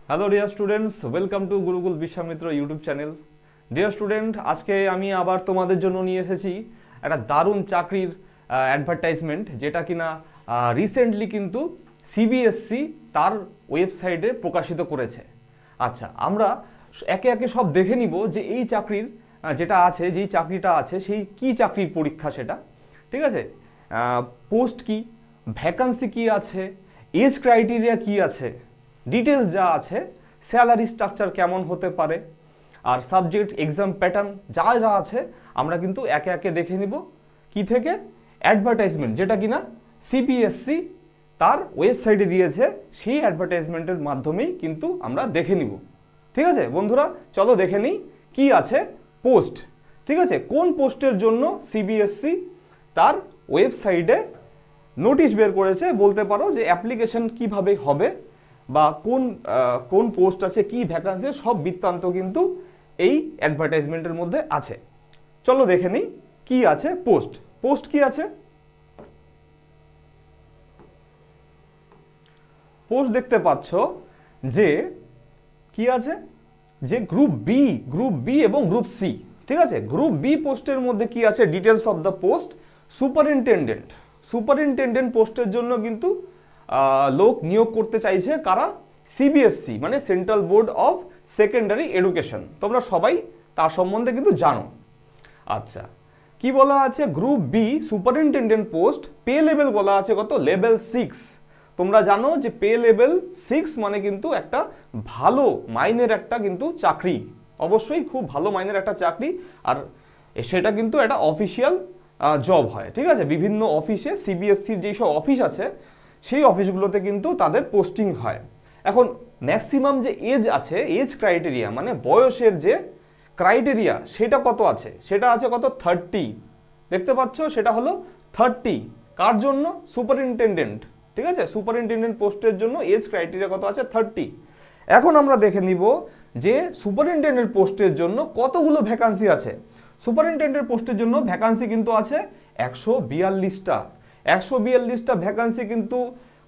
Hello dear students, welcome to Gurukul Vishwamitra YouTube channel. Dear student, আজকে আমি আবার তোমাদের জন্য নিয়ে এসেছি একটা দারুণ চাকরির অ্যাডভার্টাইজমেন্ট, যেটা কিনা রিসেন্টলি কিন্তু সিবিএসসি তার ওয়েবসাইটে প্রকাশিত করেছে। আচ্ছা, আমরা একে একে সব দেখে নিব যে এই চাকরির যেটা আছে, যেই চাকরিটা আছে সেই কি চাকরির পরীক্ষা সেটা, ঠিক আছে। পোস্ট কি, ভ্যাকান্সি কি আছে, এজ ক্রাইটেরিয়া কি আছে, ডিটেলস যা আছে, স্যালারি স্ট্রাকচার কেমন হতে পারে, আর সাবজেক্ট এক্সাম প্যাটার্ন যা যা আছে আমরা কিন্তু একে একে দেখে নিব। কি থেকে? অ্যাডভার্টাইজমেন্ট, যেটা কিনা সিবিএসসি তার ওয়েবসাইটে দিয়েছে, সেই অ্যাডভার্টাইজমেন্টের মাধ্যমেই কিন্তু আমরা দেখে নিব। ঠিক আছে বন্ধুরা, চলো দেখে নিই কি আছে। পোস্ট, ঠিক আছে, কোন পোস্টের জন্য সিবিএসসি তার ওয়েবসাইটে নোটিশ বের করেছে, বলতে পারো যে অ্যাপ্লিকেশন কিভাবে হবে বা কোন কোন পোস্ট আছে, কি ভ্যাকান্সি, সব বৃত্তান্ত কিন্তু এই অ্যাডভার্টাইজমেন্টের মধ্যে আছে। চলো দেখে নিই কি আছে। পোস্ট, পোস্ট কি আছে? পোস্ট দেখতে পাচ্ছ যে কি আছে, যে গ্রুপ বি এবং গ্রুপ সি। ঠিক আছে, গ্রুপ বি পোস্টের মধ্যে কি আছে? Details of the post. Superintendent, superintendent পোস্টের জন্য কিন্তু লোক নিয়োগ করতে চাইছে কারা? সিবিএসসি মানে central board of secondary education. তোমরা সবাই তার সম্বন্ধে কিন্তু জানো। আচ্ছা, কি বলা আছে? Group B superintendent post, pay level বলা আছে কত? লেভেল 6। তোমরা জানো যে পে লেভেল 6 মানে কিন্তু একটা ভালো মাইনের একটা কিন্তু চাকরি, অবশ্যই খুব ভালো মাইনের একটা চাকরি। আর সেটা কিন্তু একটা অফিসিয়াল জব হয়। ঠিক আছে, বিভিন্ন অফিসে সিবিএসসির যেই সব অফিস আছে সেই অফিসগুলোতে কিন্তু তাদের পোস্টিং হয়। এখন ম্যাক্সিমাম যে এজ আছে, এজ ক্রাইটেরিয়া মানে বয়সের যে ক্রাইটেরিয়া, সেটা কত আছে? সেটা আছে কত? 30। দেখতে পাচ্ছ, সেটা হলো 30। কার জন্য? সুপারিনটেন্ডেন্ট। ঠিক আছে, সুপারিনটেন্ডেন্ট পোস্টের জন্য এজ ক্রাইটেরিয়া কত আছে? 30। এখন আমরা দেখে নিব যে সুপারিনটেন্ডেন্ট পোস্টের জন্য কতগুলো ভ্যাকান্সি আছে। সুপারিনটেন্ডেন্ট পোস্টের জন্য ভ্যাকান্সি কিন্তু আছে 142টা। 142টা ভ্যাকান্সি কিন্তু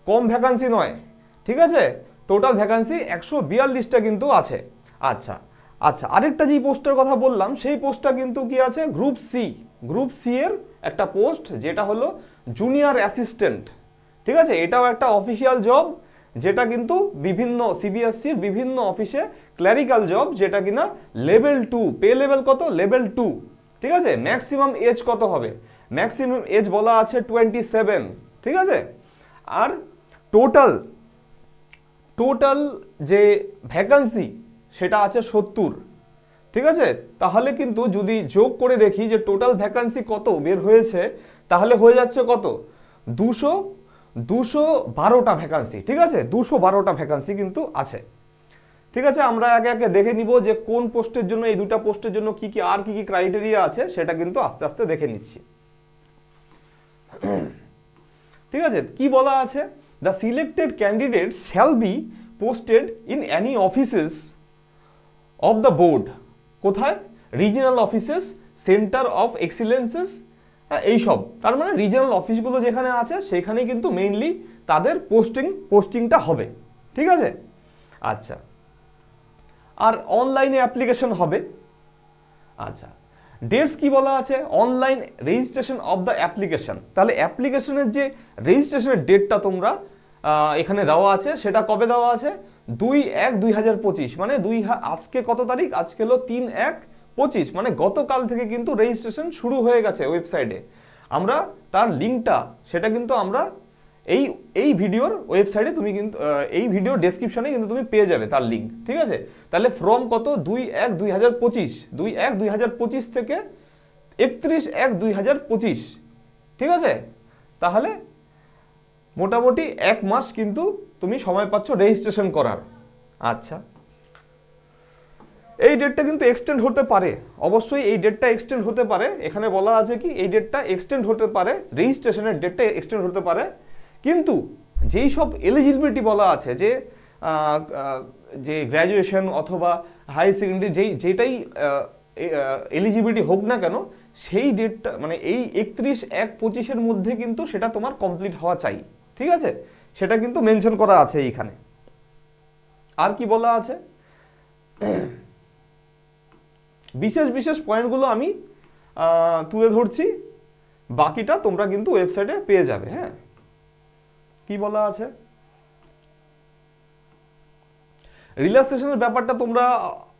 কম ভ্যাকান্সি নয়। ঠিক আছে, টোটাল ভ্যাকান্সি 142টা কিন্তু আছে। আচ্ছা আচ্ছা, আরেকটা যে পোস্টের কথা বললাম সেই পোস্টটা কিন্তু কি আছে? Group C. গ্রুপ সি এর একটা পোস্ট, যেটা হলো জুনিয়র অ্যাসিস্ট্যান্ট। ঠিক আছে, এটাও একটা অফিসিয়াল জব, যেটা কিন্তু বিভিন্ন সিবিএসসির বিভিন্ন অফিসে ক্ল্যারিক্যাল জব, যেটা কিনা লেভেল 2। পে লেভেল কত? লেভেল 2। ঠিক আছে, ম্যাক্সিমাম এজ কত হবে? ম্যাক্সিমাম এজ বলা আছে 27। ঠিক আছে, আর টোটাল টোটাল যে ভ্যাকান্সি সেটা আছে 70। ঠিক আছে, তাহলে কিন্তু যদি যোগ করে দেখি যে টোটাল ভ্যাকান্সি কত বের হয়েছে, তাহলে হয়ে যাচ্ছে কত? 212টা ভ্যাকান্সি। ঠিক আছে, 212টা ভ্যাকান্সি কিন্তু আছে। ঠিক আছে, আমরা একে একে দেখে নিব যে কোন পোস্টের জন্য, এই দুটা পোস্টের জন্য কি কি আর কি কি ক্রাইটেরিয়া আছে, সেটা কিন্তু আস্তে আস্তে দেখে নিচ্ছি। ঠিক আছে, কি বলা আছে? The selected candidate shall be posted in any offices of the board. কোথায়? রিজিনাল অফিসেস, সেন্টার অফ এক্সিলেন্সেস, এইসব। তার মানে রিজিনাল অফিসগুলো যেখানে আছে সেখানেই কিন্তু মেইনলি তাদের পোস্টিংটা হবে। ঠিক আছে, আচ্ছা, আর অনলাইনে অ্যাপ্লিকেশন হবে। আচ্ছা, ডেটস কি বলা আছে? Online registration of the application. তাহলে অ্যাপ্লিকেশনের যে রেজিস্ট্রেশনের ডেটটা তোমরা এখানে দেওয়া আছে, সেটা কবে দেওয়া আছে? 2/1/2025। মানে আজকে কত তারিখ? আজকে হলো 3/1/25, মানে গতকাল থেকে কিন্তু রেজিস্ট্রেশন শুরু হয়ে গেছে ওয়েবসাইটে। আমরা তার লিঙ্কটা, সেটা কিন্তু আমরা এই এই ভিডিওর ওয়েবসাইটে তুমি কিন্তু এই ভিডিও ডেসক্রিপশনে কিন্তু তুমি পেয়ে যাবে তার লিঙ্ক। ঠিক আছে, তাহলে ফ্রম কত? 2/1/2025, 2/1/2025 থেকে 31/1/2025। ঠিক আছে, তাহলে মোটামুটি 1 মাস কিন্তু তুমি সময় পাচ্ছ রেজিস্ট্রেশন করার। আচ্ছা, এই ডেটটা কিন্তু এক্সটেন্ড হতে পারে, অবশ্যই এই ডেটটা এক্সটেন্ড হতে পারে। এখানে বলা আছে কি এই ডেটটা এক্সটেন্ড হতে পারে, রেজিস্ট্রেশনের ডেটটা এক্সটেন্ড হতে পারে। কিন্তু যেই সব এলিজিবিলিটি বলা আছে, যে যে গ্র্যাজুয়েশন অথবা হাই সেকেন্ডারি যেটাই এলিজিবিলিটি হোক না কেন, সেই ডেটটা মানে এই 31/1/25-এর মধ্যে কিন্তু সেটা তোমার কমপ্লিট হওয়া চাই। ঠিক আছে, সেটা কিন্তু মেনশন করা আছে এইখানে। আর কি বলা আছে, বিশেষ বিশেষ পয়েন্টগুলো আমি তুলে ধরছি, বাকিটা তোমরা কিন্তু ওয়েবসাইটে পেয়ে যাবে। হ্যাঁ, কি বলা আছে, রিল্যাক্সেশনের ব্যাপারটা তোমরা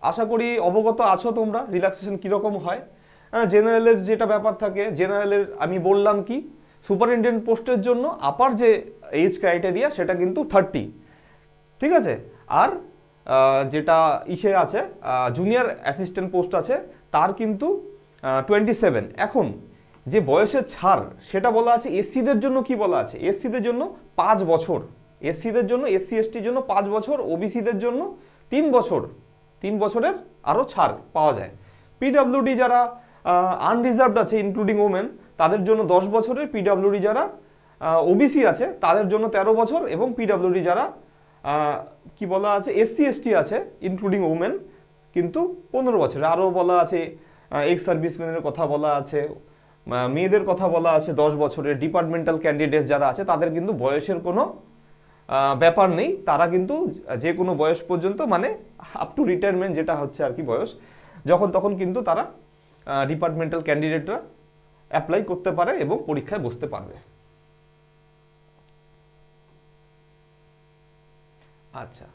আশা করি অবগত আছো। তোমরা রিল্যাক্সেশন কীরকম হয়, জেনারেলের যেটা ব্যাপার থাকে, জেনারেলের আমি বললাম কি সুপারিনটেন্ডেন্ট পোস্টের জন্য আপার যে এজ ক্রাইটেরিয়া সেটা কিন্তু 30, ঠিক আছে। আর যেটা ইসে আছে জুনিয়র অ্যাসিস্ট্যান্ট পোস্ট আছে তার কিন্তু 27। এখন যে বয়সের ছাড় সেটা বলা আছে এসসিদের জন্য, কি বলা আছে, এসসিদের জন্য 5 বছর, এসসিদের জন্য, এসসি এসটির জন্য 5 বছর, ওবিসিদের জন্য 3 বছর, 3 বছরের আরও ছাড় পাওয়া যায়। পিডাব্লিউডি যারা আনরিজার্ভড আছে ইনক্লুডিং ওমেন তাদের জন্য 10 বছরের, পিডাব্লিউডি যারা ওবিসি আছে তাদের জন্য 13 বছর, এবং পিডাব্লিউডি যারা কি বলা আছে এসসি এসটি আছে ইনক্লুডিং ওমেন কিন্তু 15 বছর। আরও বলা আছে এক্স সার্ভিসম্যানের কথা বলা আছে, মেয়েদের কথা বলা আছে 10 বছরের। ডিপার্টমেন্টাল ক্যান্ডিডেটস যারা আছে তাদের কিন্তু বয়সের কোনো ব্যাপার নেই, তারা কিন্তু যে কোনো বয়স পর্যন্ত, মানে আপ টু রিটায়ারমেন্ট যেটা হচ্ছে আর কি বয়স, যখন তখন কিন্তু তারা ডিপার্টমেন্টাল ক্যান্ডিডেটরা অ্যাপ্লাই করতে পারে এবং পরীক্ষায় বসতে পারবে। আচ্ছা,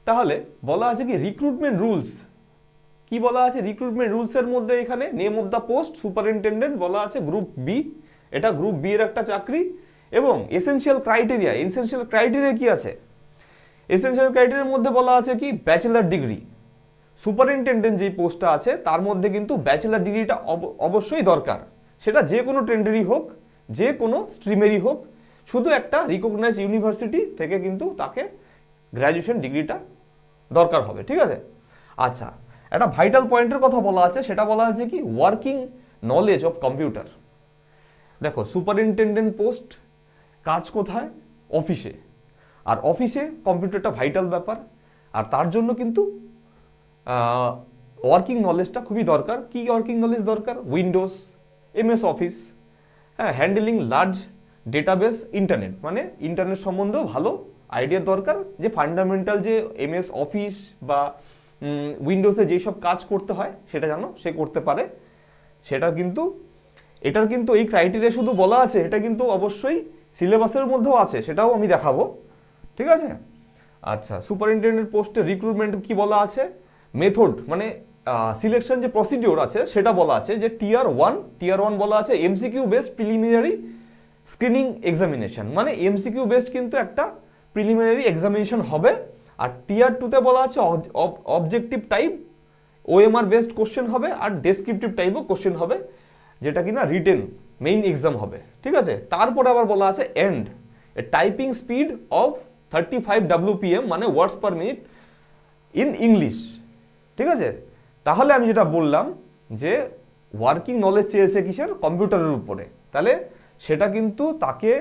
তাহলে বলা আছে কি রিক্রুটমেন্ট রুলস, কি বলা আছে রিক্রুটমেন্ট রুলসের মধ্যে এখানে name of the post superintendent বলা আছে গ্রুপ বি, এটা গ্রুপ বি এর একটা চাকরি। এবং এসেনশিয়াল ক্রাইটেরিয়া, এসেনশিয়াল ক্রাইটেরিয়া কি আছে, এসেনশিয়াল ক্রাইটেরিয়ার মধ্যে বলা আছে কি ব্যাচেলার ডিগ্রি। সুপারিনটেন্ডেন্ট যে পোস্টটা আছে তার মধ্যে কিন্তু ব্যাচেলার ডিগ্রিটা অবশ্যই দরকার, সেটা যে কোনো ট্রেন্ডেরই হোক, যে কোনো স্ট্রিমেরই হোক, শুধু একটা রিকগনাইজড ইউনিভার্সিটি থেকে কিন্তু তাকে গ্র্যাজুয়েশন ডিগ্রিটা দরকার হবে, ঠিক আছে। আচ্ছা, একটা ভাইটাল পয়েন্টের কথা বলা আছে, সেটা বলা আছে কি ওয়ার্কিং নলেজ অফ কম্পিউটার। দেখো সুপারিনটেন্ডেন্ট পোস্ট কাজ কোথায়, অফিসে, আর অফিসে কম্পিউটারটা ভাইটাল ব্যাপার, আর তার জন্য কিন্তু ওয়ার্কিং নলেজটা খুবই দরকার। কি ওয়ার্কিং নলেজ দরকার, উইন্ডোজ, এমএস অফিস, হ্যাঁ, হ্যান্ডেলিং লার্জ ডেটাবেস, ইন্টারনেট, মানে ইন্টারনেট সম্বন্ধেও ভালো আইডিয়া দরকার, যে ফান্ডামেন্টাল যে এমএস অফিস বা উইন্ডোজে যেসব কাজ করতে হয় সেটা যেন সে করতে পারে। সেটা কিন্তু এটার কিন্তু এই ক্রাইটেরিয়া শুধু বলা আছে, এটা কিন্তু অবশ্যই সিলেবাসের মধ্যেও আছে, সেটাও আমি দেখাবো, ঠিক আছে। আচ্ছা, সুপারিনটেন্ডেন্ট পোস্টে রিক্রুটমেন্ট কি বলা আছে, মেথড মানে সিলেকশন যে প্রসিডিওর আছে সেটা বলা আছে যে টিয়ার ওয়ান বলা আছে MCQ based preliminary screening examination, মানে এমসিকিউ বেসড কিন্তু একটা প্রিলিমিনারি এক্সামিনেশন হবে। আর টিয়ার 2তে বলা আছে objective type OMR based question হবে, আর ডেসক্রিপটিভ টাইপও কোশ্চেন হবে, যেটা কিনা রিটেন মেইন এক্সাম হবে, ঠিক আছে। তারপরে আবার বলা আছে and typing speed of 35 WPM, মানে words per minute in English, ঠিক আছে। তাহলে আমি যেটা বললাম যে ওয়ার্কিং নলেজ চেয়েছে কিসের, কম্পিউটারের উপরে, তাহলে সেটা কিন্তু তাকে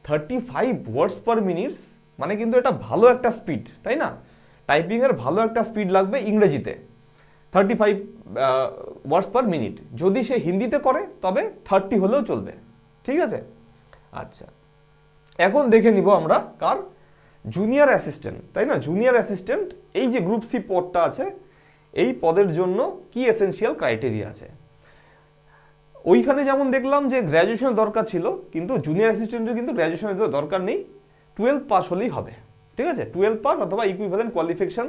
35 ওয়ার্ডস পার মিনিটস, মানে কিন্তু এটা ভালো একটা স্পিড, তাই না। টাইপিংয়ের ভালো একটা স্পিড লাগবে ইংরেজিতে 35 ওয়ার্ডস পার মিনিট। যদি সে হিন্দিতে করে তবে 30 হলেও চলবে, ঠিক আছে। আচ্ছা, এখন দেখে নিব আমরা কার, জুনিয়র অ্যাসিস্ট্যান্ট, তাই না। জুনিয়র অ্যাসিস্ট্যান্ট এই যে গ্রুপ সি পদটা আছে, এই পদের জন্য কি এসেনশিয়াল ক্রাইটেরিয়া আছে। ওইখানে যেমন দেখলাম যে গ্র্যাজুয়েশনের দরকার ছিল, কিন্তু জুনিয়র অ্যাসিস্ট্যান্টের কিন্তু গ্র্যাজুয়েশনের দরকার নেই, 12 পাস হলেই হবে, ঠিক আছে। 12 পাস অথবা ইকুইভ্যালেন্ট কোয়ালিফিকেশন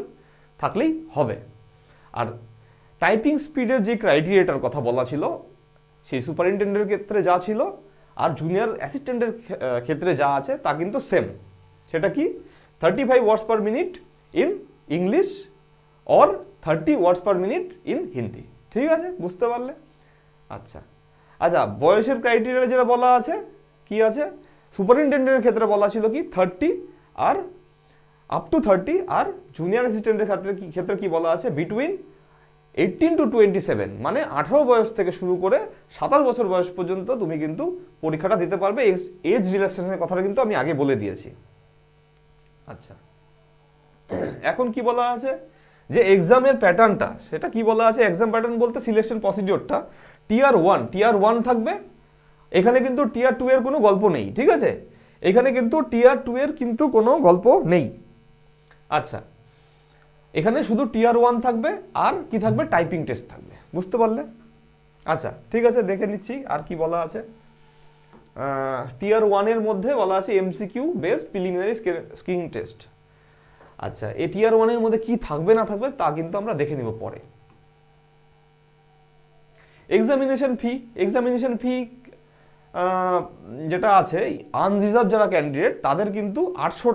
থাকলেই হবে। আর টাইপিং স্পিডের যে ক্রাইটেরিয়াটার কথা বলা ছিল, সেই সুপারিনটেন্ডেন্টের ক্ষেত্রে যা ছিল আর জুনিয়র অ্যাসিস্ট্যান্টের ক্ষেত্রে যা আছে তা কিন্তু সেম। সেটা কি 35 words per minute in English or 30 words per minute in Hindi, ঠিক আছে, বুঝতে পারলে। আচ্ছা আচ্ছা, বয়সের ক্রাইটেরিয়া যেটা বলা আছে কি আছে, সুপারিনটেন্ডেন্টের ক্ষেত্রে বলা ছিল কি 30 আর আপ টু 30, আর জুনিয়র অ্যাসিস্ট্যান্টের ক্ষেত্রে কি বলা আছে বিটুইন 18 to 27, মানে 18 বয়স থেকে শুরু করে 27 বছর বয়স পর্যন্ত তুমি কিন্তু পরীক্ষাটা দিতে পারবে। এজ রিল্যাক্সেশনের কথাটা কিন্তু আমি আগে বলে দিয়েছি। আচ্ছা, এখন কি বলা আছে যে এক্সামের প্যাটার্নটা, সেটা কি বলা আছে, এক্সাম প্যাটার্ন বলতে সিলেকশন প্রসিডিওরটা টিয়ার 1 থাকবে। এখানে কিন্তু টিয়ার 2 এর কোনো গল্প নেই, ঠিক আছে। এখানে কিন্তু টিয়ার 2 এর কিন্তু কোনো গল্প নেই। আচ্ছা, এখানে শুধু টিয়ার 1 থাকবে আর কি থাকবে, টাইপিং টেস্ট থাকবে। বুঝতে পারলে? আচ্ছা ঠিক আছে, দেখে নিচ্ছি আর কি বলা আছে। টিয়ার 1 এর মধ্যে বলা আছে MCQ based preliminary screening test. আচ্ছা, এই টিয়ার 1 এর মধ্যে কি থাকবে না থাকবে তা কিন্তু আমরা দেখে নিব পরে। এক্সামিনেশন ফি যেটা আছে, আনরিজার্ভ যারা ক্যান্ডিডেট তাদের কিন্তু 800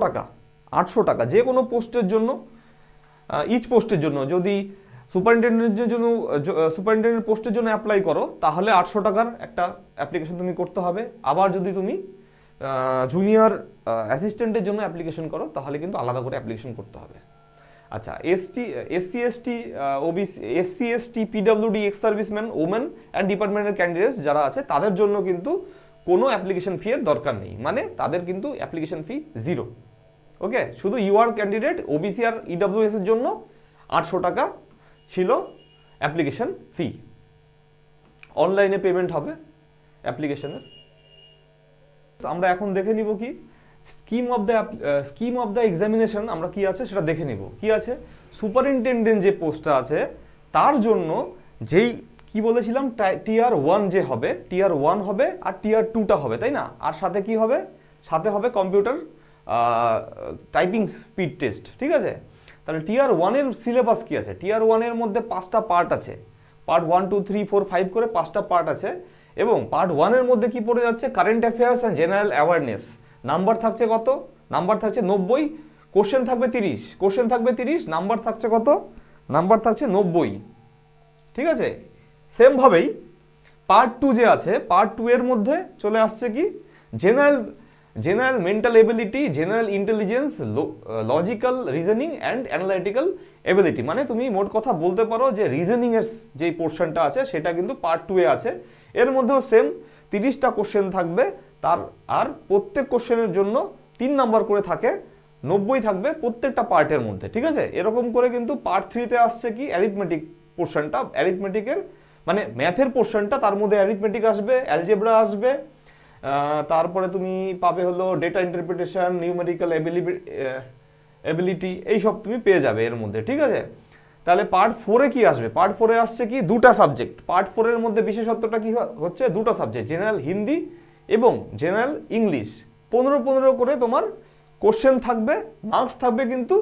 টাকা যে কোনো পোস্টের জন্য, ইচ পোস্টের জন্য। যদি সুপারিনটেন্ডেন্ট পোস্টের জন্য অ্যাপ্লাই করো তাহলে 800 টাকার একটা অ্যাপ্লিকেশন তুমি করতে হবে। আবার যদি তুমি জুনিয়র অ্যাসিস্ট্যান্টের জন্য অ্যাপ্লিকেশন করো তাহলে কিন্তু আলাদা করে অ্যাপ্লিকেশন করতে হবে। আচ্ছা, SC ST PWD ex serviceman, women and ডিপার্টমেন্টের ক্যান্ডিডেটস যারা আছে তাদের জন্য কিন্তু কোনো অ্যাপ্লিকেশন ফি এর দরকার নেই, মানে তাদের কিন্তু অ্যাপ্লিকেশন ফি 0। ওকে, শুধু ইউআর ক্যান্ডিডেট ওবিসি আর ইডব্লিউএস এর জন্য 800 টাকা ছিল অ্যাপ্লিকেশন ফি। অনলাইনে পেমেন্ট হবে অ্যাপ্লিকেশনের। আমরা এখন দেখে নিব কি স্কিম অফ দ্য এক্সামিনেশন, আমরা কি আছে সেটা দেখে নিব। কি আছে, সুপারিনটেন্ডেন্ট যে পোস্টটা আছে তার জন্য যেই কি বলেছিলাম টিয়ার 1 যে হবে, টিয়ার 1 হবে আর টিয়ার 2টা হবে, তাই না? আর সাথে কি হবে, সাথে হবে কম্পিউটার টাইপিং স্পিড টেস্ট। ঠিক আছে, তাহলে টিয়ার 1 এর সিলেবাস কি আছে? টিয়ার 1 এর মধ্যে 5টা পার্ট আছে, পার্ট 1 2 3 4 5 করে 5টা পার্ট আছে। এবং পার্ট 1 এর মধ্যে কি পড়ে যাচ্ছে, current affairs and general awareness. Number থাকছে কত? নাম্বার থাকছে 90, কোশ্চেন থাকবে 30, নাম্বার থাকছে কত? নাম্বার থাকছে 90। ঠিক আছে, সেম ভাবেই পার্ট 2 যে আছে, পার্ট 2 এর মধ্যে চলে আসছে কি, general mental ability, general intelligence, logical reasoning and analytical ability. মানে তুমি মোট কথা বলতে পারো যে রিজনিং এর যে পোর্শনটা আছে সেটা কিন্তু পার্ট 2 এ আছে। এর মধ্যেও সেম 30টা কোশ্চেন থাকবে, আর প্রত্যেক কোশ্চেনের জন্য 3 নাম্বার করে থাকে, 90 থাকবে প্রত্যেকটা পার্টের মধ্যে। ঠিক আছে, এরকম করে কিন্তু পার্ট 3 তে আসছে কি অ্যারিথমেটিক পোর্শনটা, অ্যারিথমেটিকের মানে ম্যাথের পোর্শনটা, তার মধ্যে অ্যারিথমেটিক আসবে, অ্যালজেব্রা আসবে, তারপরে তুমি পাবে হলো ডেটা ইন্টারপ্রিটেশন, নিউমেরিক্যাল এবিলিটি, এইসব তুমি পেয়ে যাবে এর মধ্যে। ঠিক আছে, তাহলে পার্ট 4 এ কি আসবে? পার্ট 4 এ আসছে কি 2টা সাবজেক্ট। পার্ট 4 এর মধ্যে বিশেষত্বটা কি হচ্ছে, 2টা সাবজেক্ট, জেনারেল হিন্দি এবং জেনারেল ইংলিশ। 15 করে তোমার কোশ্চেন থাকবে, মার্কস থাকবে কিন্তু,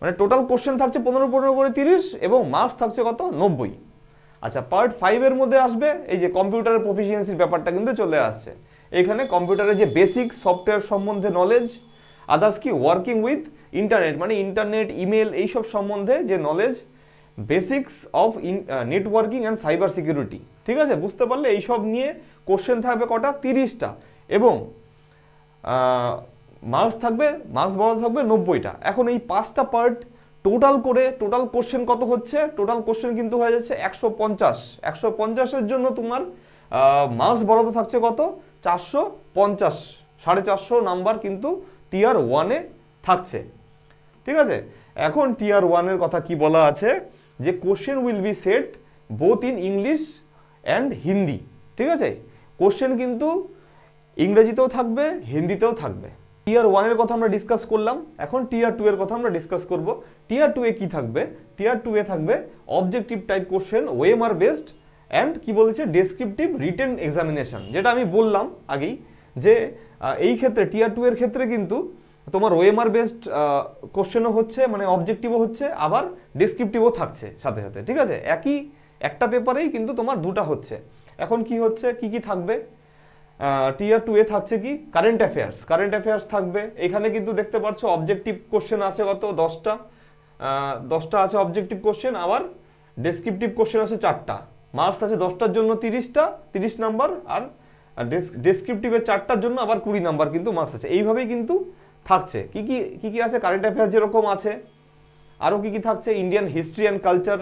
মানে টোটাল কোশ্চেন থাকছে 15 করে 30 এবং মার্কস থাকছে কত, 90। আচ্ছা, পার্ট 5 এর মধ্যে আসবে এই যে কম্পিউটারের প্রফিসিয়েন্সির ব্যাপারটা কিন্তু চলে আসছে। এখানে কম্পিউটারের যে বেসিক সফটওয়্যার সম্বন্ধে নলেজ, আদার্স কি ওয়ার্কিং উইথ ইন্টারনেট, মানে ইন্টারনেট, ইমেল, এইসব সম্বন্ধে যে knowledge, basics of networking and cyber security. ঠিক আছে, বুঝতে পারলে? এইসব নিয়ে কোশ্চেন থাকবে কটা, 30টা, এবং মার্কস বড় থাকবে 90টা। এখন এই 5টা পার্ট টোটাল কোশ্চেন কত হচ্ছে? টোটাল কোশ্চেন কিন্তু হয়ে যাচ্ছে 150। 150-এর জন্য তোমার মার্কস বরাদ্দ থাকছে কত, 450, 450 নাম্বার কিন্তু টিয়ার 1 এ থাকছে। ঠিক আছে, এখন টিয়ার 1 এর কথা কি বলা আছে, যে question will be set both in English and Hindi. ঠিক আছে, কোশ্চেন কিন্তু ইংরেজিতেও থাকবে, হিন্দিতেও থাকবে। টিয়ার 1 এর কথা আমরা ডিসকাস করলাম, এখন টিয়ার 2 এর কথা আমরা ডিসকাস করব। টিয়ার 2 এ কি থাকবে? টিয়ার 2 এ থাকবে objective type question, OMR based and কি বলেছে, ডেসক্রিপটিভ রিটেন এক্সামিনেশন। যেটা আমি বললাম আগেই যে এই ক্ষেত্রে টিয়ার 2 এর ক্ষেত্রে কিন্তু তোমার ওএমআর বেসড কোশ্চেনও হচ্ছে, মানে অবজেক্টিভও হচ্ছে, আবার ডেসক্রিপটিভও থাকছে সাথে সাথে। ঠিক আছে, একটা পেপারেই কিন্তু তোমার 2টা হচ্ছে। এখন কি হচ্ছে, কি থাকবে? টিয়ার 2 এ থাকছে কি কারেন্ট অ্যাফেয়ার্স থাকবে। এখানে কিন্তু দেখতে পাচ্ছ অবজেক্টিভ কোশ্চেন আছে কত, 10টা আছে অবজেক্টিভ কোশ্চেন, আবার ডেসক্রিপটিভ কোশ্চেন আছে 4টা। মার্কস আছে 10টার জন্য 30 নাম্বার, আর ডেসক্রিপটিভের 4টার জন্য আবার 20 নাম্বার কিন্তু মার্কস আছে। এইভাবেই কিন্তু থাকছে। কি আছে, কারেন্ট অ্যাফেয়ার্স যেরকম আছে, আরও কি থাকছে, Indian history and culture,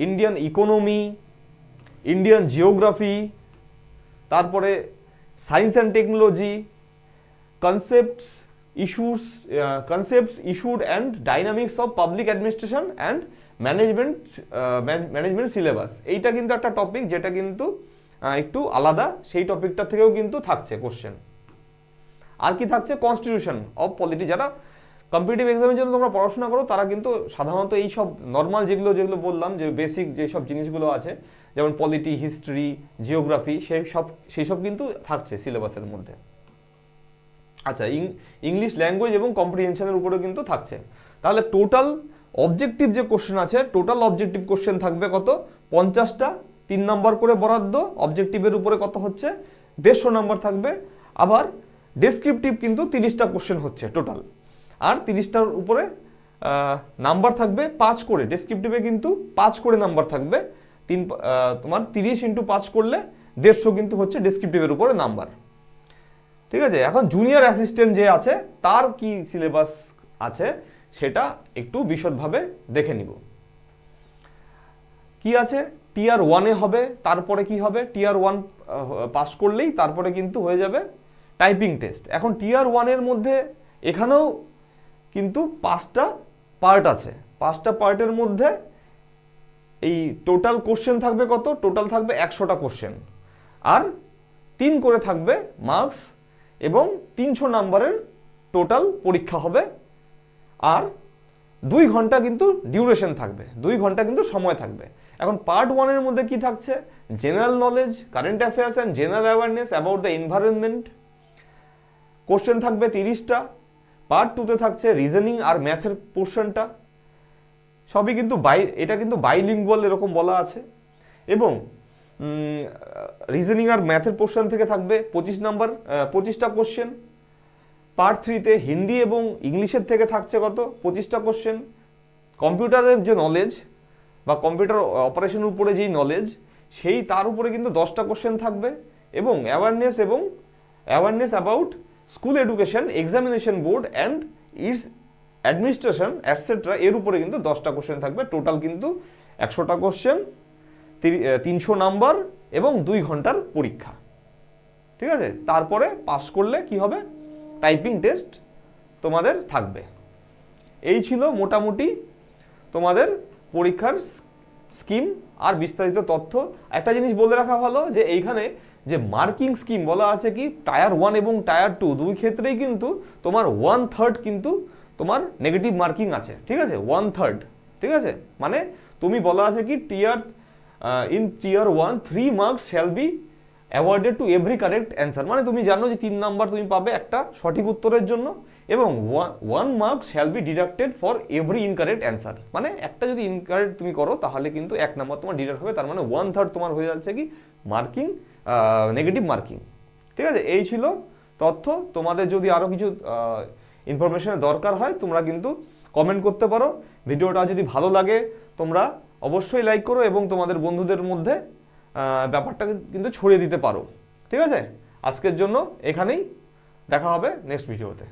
Indian economy, Indian geography, তারপরে science and technology, concepts issued and dynamics of public administration and management syllabus. এইটা কিন্তু একটা টপিক যেটা কিন্তু একটু আলাদা, সেই টপিকটা থেকেও কিন্তু থাকছে কোশ্চেন। আর কি থাকছে, কনস্টিটিউশন অফ পলিটি, যারা কম্পিটিটিভ এক্সামের জন্য তোমরা পড়াশোনা করো, তারা কিন্তু সাধারণত এই সব নর্মাল যেগুলো যেগুলো বললাম যে বেসিক যেসব জিনিসগুলো আছে, যেমন পলিটি, হিস্ট্রি, জিওগ্রাফি, সেই সব কিন্তু থাকছে সিলেবাসের মধ্যে। আচ্ছা, ইংলিশ ল্যাঙ্গুয়েজ এবং কম্প্রিহেনশনের উপরেও কিন্তু থাকছে। তাহলে টোটাল অবজেক্টিভ যে কোশ্চেন আছে, টোটাল অবজেক্টিভ কোশ্চেন থাকবে কত? 50টা, 3 নাম্বার করে বরাদ্দ। অবজেক্টিভের উপরে কত হচ্ছে? 150 নাম্বার থাকবে। আবার ডেসক্রিপটিভ কিন্তু 30টা কোশ্চেন হচ্ছে টোটাল, আর 30টার উপরে নাম্বার থাকবে 5 করে। ডেসক্রিপটিভে কিন্তু 5 করে নাম্বার থাকবে। তোমার 30 × 5 করলে 150 কিন্তু হচ্ছে ডেসক্রিপটিভের উপরে নাম্বার। ঠিক আছে, এখন জুনিয়র অ্যাসিস্ট্যান্ট যে আছে তার কি সিলেবাস আছে সেটা একটু বিশদভাবে দেখে নিব। কি আছে? টিয়ার 1-এ হবে, তারপরে কি হবে? টিয়ার 1 পাস করলেই তারপরে কিন্তু হয়ে যাবে টাইপিং টেস্ট। এখন টিয়ার 1-এর মধ্যে এখানেও কিন্তু 5টা পার্ট আছে। 5টা পার্টের মধ্যে এই টোটাল কোশ্চেন থাকবে কত? টোটাল থাকবে 100টা কোশ্চেন, আর 3 করে থাকবে মার্কস, এবং 300 নাম্বারের টোটাল পরীক্ষা হবে। আর 2 ঘন্টা কিন্তু ডিউরেশন থাকবে, 2 ঘন্টা কিন্তু সময় থাকবে। এখন পার্ট 1-এর মধ্যে কি থাকছে? General knowledge, current affairs and general awareness about the environment. Question থাকবে 30টা। পার্ট 2-তে থাকছে রিজনিং আর ম্যাথের পোর্শনটা। সবই কিন্তু এটা কিন্তু বাইলিঙ্গুয়াল এরকম বলা আছে। এবং রিজনিং আর ম্যাথের পোর্শন থেকে থাকবে 25টা কোশ্চেন। পার্ট 3-তে হিন্দি এবং ইংলিশের থেকে থাকছে কত? 25টা কোশ্চেন। কম্পিউটারের যে নলেজ বা কম্পিউটার অপারেশনের উপরে যেই নলেজ, তার উপরে কিন্তু 10টা কোশ্চেন থাকবে। এবং awareness about school education, examination board and it's administration etcetera, এর উপরে কিন্তু 10টা কোশ্চেন থাকবে। টোটাল কিন্তু 100টা কোশ্চেন, 300 নাম্বার এবং 2 ঘন্টার পরীক্ষা। ঠিক আছে, তারপরে পাস করলে কি হবে? টাইপিং টেস্ট তোমাদের থাকবে। এই ছিল মোটামুটি তোমাদের পরীক্ষার স্কিম আর বিস্তারিত তথ্য। একটা জিনিস বলে রাখা ভালো যে এইখানে যে মার্কিং স্কিম বলা আছে, কি টায়ার 1 এবং টায়ার 2 দুই ক্ষেত্রেই কিন্তু তোমার 1/3 কিন্তু তোমার নেগেটিভ মার্কিং আছে। ঠিক আছে, 1/3। ঠিক আছে, মানে তুমি বলা আছে কি in tier 1 3 marks shall be awarded to every correct answer. মানে তুমি জানো যে 3 নাম্বার তুমি পাবে একটা সঠিক উত্তরের জন্য, এবং 1 mark shall be deducted for every incorrect answer. মানে একটা যদি ইনকারেক্ট তুমি করো তাহলে কিন্তু 1 নাম্বার তোমার ডিডাক্ট হবে। তার মানে 1/3 তোমার হয়ে যাচ্ছে কি মার্কিং, নেগেটিভ মার্কিং। ঠিক আছে, এই ছিল তথ্য। তোমাদের যদি আরও কিছু ইনফরমেশনের দরকার হয় তোমরা কিন্তু কমেন্ট করতে পারো। ভিডিওটা যদি ভালো লাগে তোমরা অবশ্যই লাইক করো এবং তোমাদের বন্ধুদের মধ্যে ব্যাপারটা কিন্তু ছড়িয়ে দিতে পারো। ঠিক আছে, আজকের জন্য এখানেই, দেখা হবে নেক্সট ভিডিওতে।